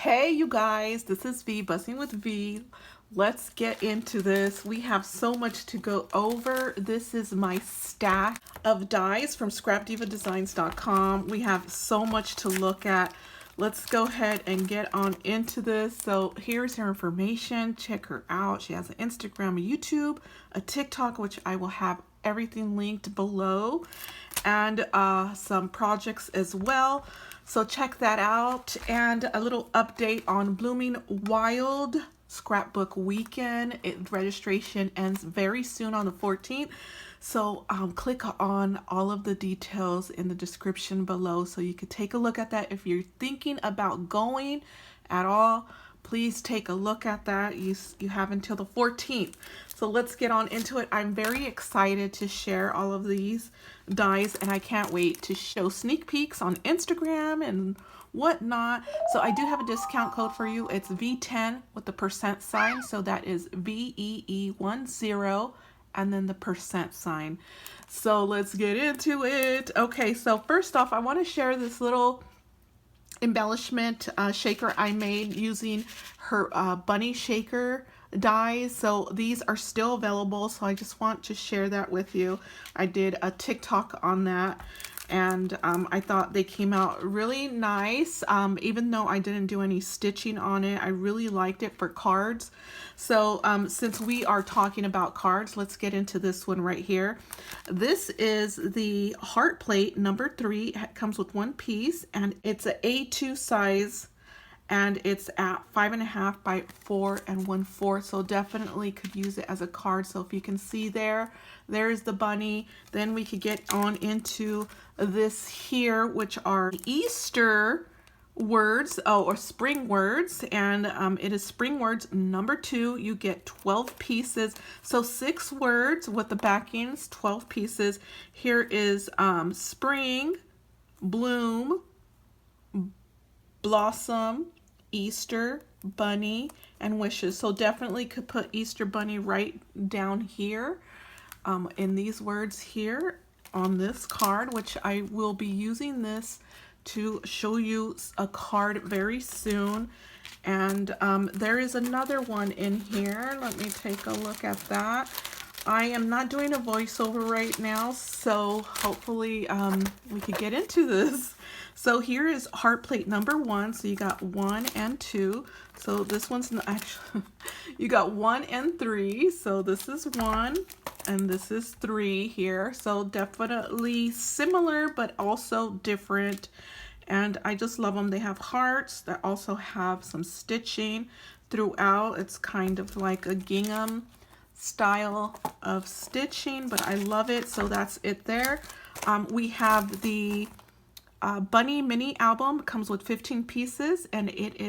Hey you guys, this is V, Buzzing with V. Let's get into this. We have so much to go over. This is my stack of dies from scrapdivadesigns.com. We have so much to look at. Let's go ahead and get on into this. So here's her information. Check her out. She has an Instagram, a YouTube, a TikTok, which I will have everything linked below, and some projects as well. So check that out, and a little update on Blooming Wild Scrapbook Weekend. Registration ends very soon on the 14th. So click on all of the details in the description below so you could take a look at that. If you're thinking about going at all, please take a look at that. You have until the 14th. So let's get on into it. I'm very excited to share all of these dies, and I can't wait to show sneak peeks on Instagram and whatnot. So I do have a discount code for you. It's V10 with the percent sign. So that is VEE10 and then the percent sign. So let's get into it. Okay, so first off, I want to share this little embellishment shaker I made using her bunny shaker dies. So these are still available, so I just want to share that with you. I did a TikTok on that, and I thought they came out really nice. Even though I didn't do any stitching on it, I really liked it for cards. So since we are talking about cards, let's get into this one right here. This is the heart plate number 3. It comes with one piece, and it's an A2 size, and it's at 5.5 by 4 1/4. So definitely could use it as a card. So if you can see there's the bunny. Then we could get on into this here, which are Easter words, or spring words, and it is spring words number 2. You get 12 pieces, so 6 words with the backings, 12 pieces. Here is spring, bloom, blossom, Easter, bunny, and wishes. So definitely could put Easter bunny right down here in these words here on this card, which I will be using this to show you a card very soon. And there is another one in here. Let me take a look at that. I am not doing a voiceover right now, so hopefully we could get into this. So here is heart plate number 1. So you got 1 and 2. So this one's not actually, you got 1 and 3. So this is 1 and this is 3 here. So definitely similar, but also different. And I just love them. They have hearts that also have some stitching throughout. It's kind of like a gingham style of stitching, but I love it. So that's it there. We have the bunny mini album. It comes with 15 pieces, and it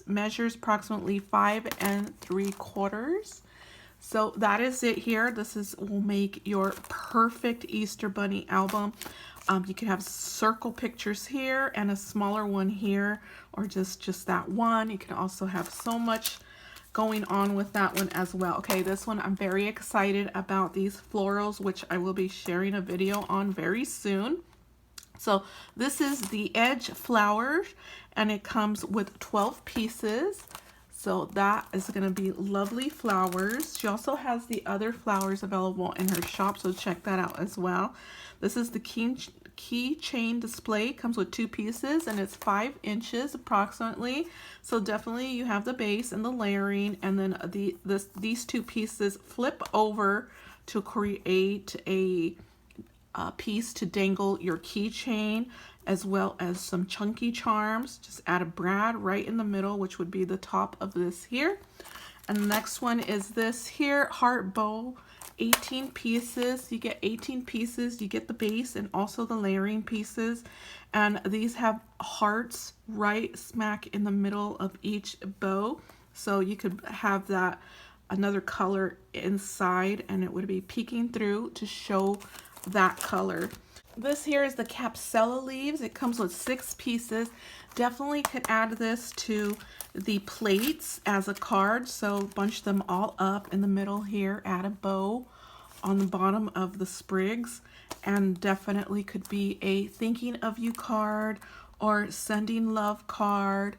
measures approximately 5 3/4. So that is it here. Will make your perfect Easter bunny album. You can have circle pictures here and a smaller one here, or just that one. You can also have so much going on with that one as well. Okay, this one I'm very excited about, these florals, which I will be sharing a video on very soon. So this is the edge flower, and it comes with 12 pieces. So that is going to be lovely flowers. She also has the other flowers available in her shop, so check that out as well. This is the keychain display. It comes with 2 pieces, and it's 5 inches approximately. So definitely you have the base and the layering, and then these 2 pieces flip over to create a piece to dangle your keychain, as well as some chunky charms. Just add a brad right in the middle, which would be the top of this here. And the next one is this here, heart bow, 18 pieces. You get 18 pieces. You get the base and also the layering pieces. And these have hearts right smack in the middle of each bow. So you could have that another color inside, and it would be peeking through to show that color. This here is the Cello Leaves. It comes with 6 pieces. Definitely could add this to the plates as a card. So bunch them all up in the middle here. Add a bow on the bottom of the sprigs, and definitely could be a thinking of you card or sending love card.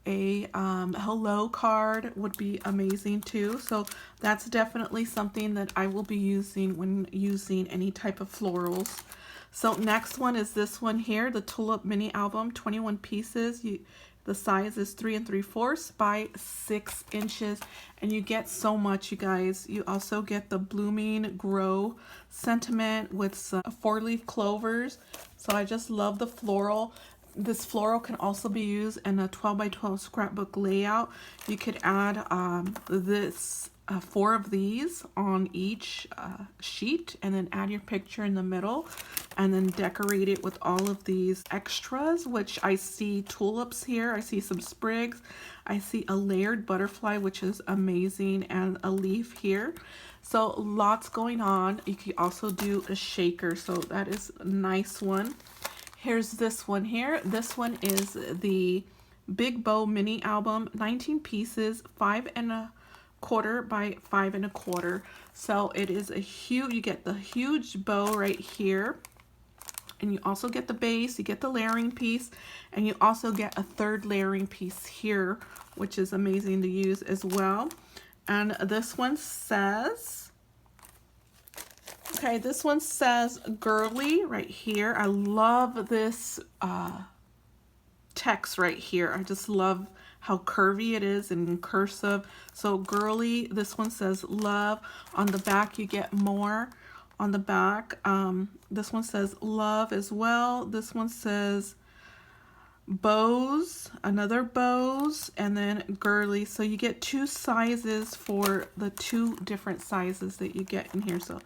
a hello card would be amazing too. So that's definitely something that I will be using when using any type of florals. So next one is this one here, the Tulip mini album, 21 pieces. The size is 3 3/4 by 6 inches, and you get so much, you guys. You also get the Blooming Grow sentiment with some 4-leaf clovers. So I just love the floral. This floral can also be used in a 12 by 12 scrapbook layout. You could add 4 of these on each sheet, and then add your picture in the middle, and then decorate it with all of these extras, which I see tulips here, I see some sprigs, I see a layered butterfly, which is amazing, and a leaf here. So lots going on. You can also do a shaker, so that is a nice one. Here's this one here. This one is the Big Bow mini album, 19 pieces, 5 1/4 by 5 1/4. So it is a huge, you get the huge bow right here, and you also get the base, you get the layering piece, and you also get a 3rd layering piece here, which is amazing to use as well. And this one says, okay, this one says girly right here. I love this text right here. I just love how curvy it is and in cursive. So girly, this one says love. On the back you get more on the back. This one says love as well. This one says bows, another bows, and then girly. So you get 2 sizes for the 2 different sizes that you get in here. So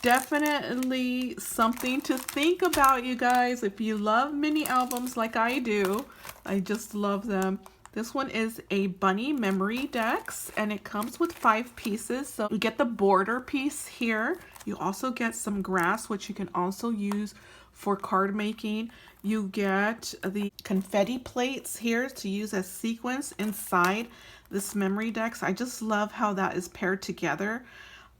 definitely something to think about, you guys. If you love mini albums like I do, I just love them. This one is a bunny memory decks, and it comes with 5 pieces. So you get the border piece here. You also get some grass, which you can also use for card making. You get the confetti plates here to use as sequins inside this memory decks. I just love how that is paired together.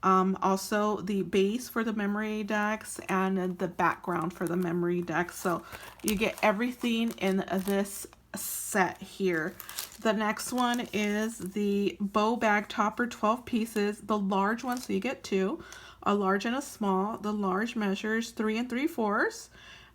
Also the base for the memory decks and the background for the memory decks. So you get everything in this set here. The next one is the bow bag topper, 12 pieces, the large one, so you get 2, a large and a small. The large measures 3 3/4,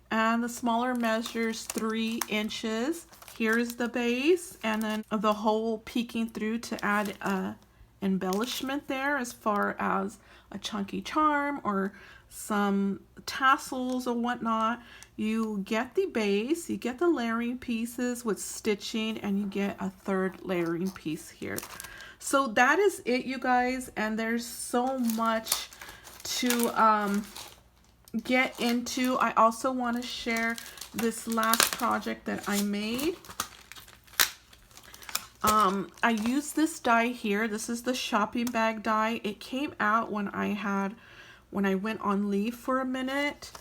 and the smaller measures 3 inches. Here's the base, and then the hole peeking through to add a embellishment there, as far as a chunky charm or some tassels or whatnot. You get the base, you get the layering pieces with stitching, and you get a 3rd layering piece here. So that is it, you guys, and there's so much to get into. I also want to share this last project that I made. I used this die here. This is the shopping bag die. It came out when I went on leave for a minute,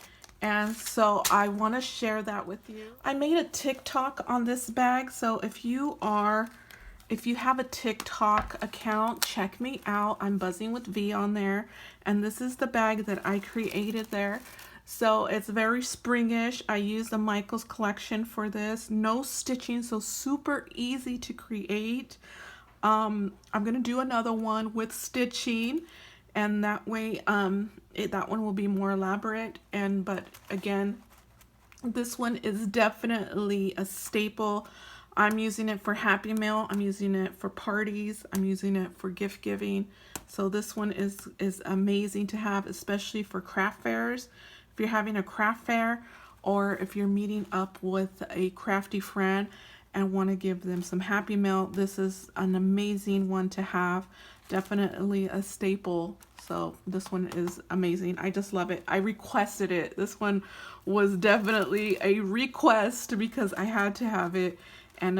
and so I want to share that with you. I made a TikTok on this bag, so if you have a TikTok account, check me out. I'm Buzzing with V on there, and this is the bag that I created there. So it's very springish. I used the Michaels collection for this. No stitching, so super easy to create. I'm gonna do another one with stitching, and that way that one will be more elaborate. But again, this one is definitely a staple. I'm using it for Happy Mail, I'm using it for parties, I'm using it for gift giving. So this one is amazing to have, especially for craft fairs. If you're having a craft fair, or if you're meeting up with a crafty friend and want to give them some Happy Mail, this is an amazing one to have. Definitely a staple. So this one is amazing. I just love it. I requested it. This one was definitely a request because I had to have it, and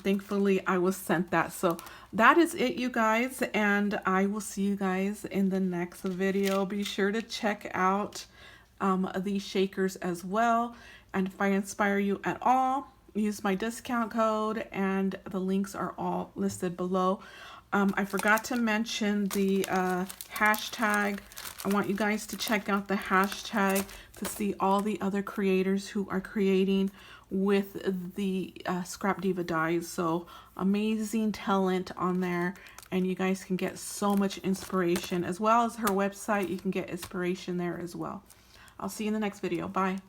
thankfully I was sent that. So that is it, you guys, and I will see you guys in the next video. Be sure to check out these shakers as well, and if I inspire you at all, use my discount code, and the links are all listed below. I forgot to mention the hashtag. I want you guys to check out the hashtag to see all the other creators who are creating with the ScrapDiva dies. So amazing talent on there, and you guys can get so much inspiration, as well as her website. You can get inspiration there as well. I'll see you in the next video. Bye.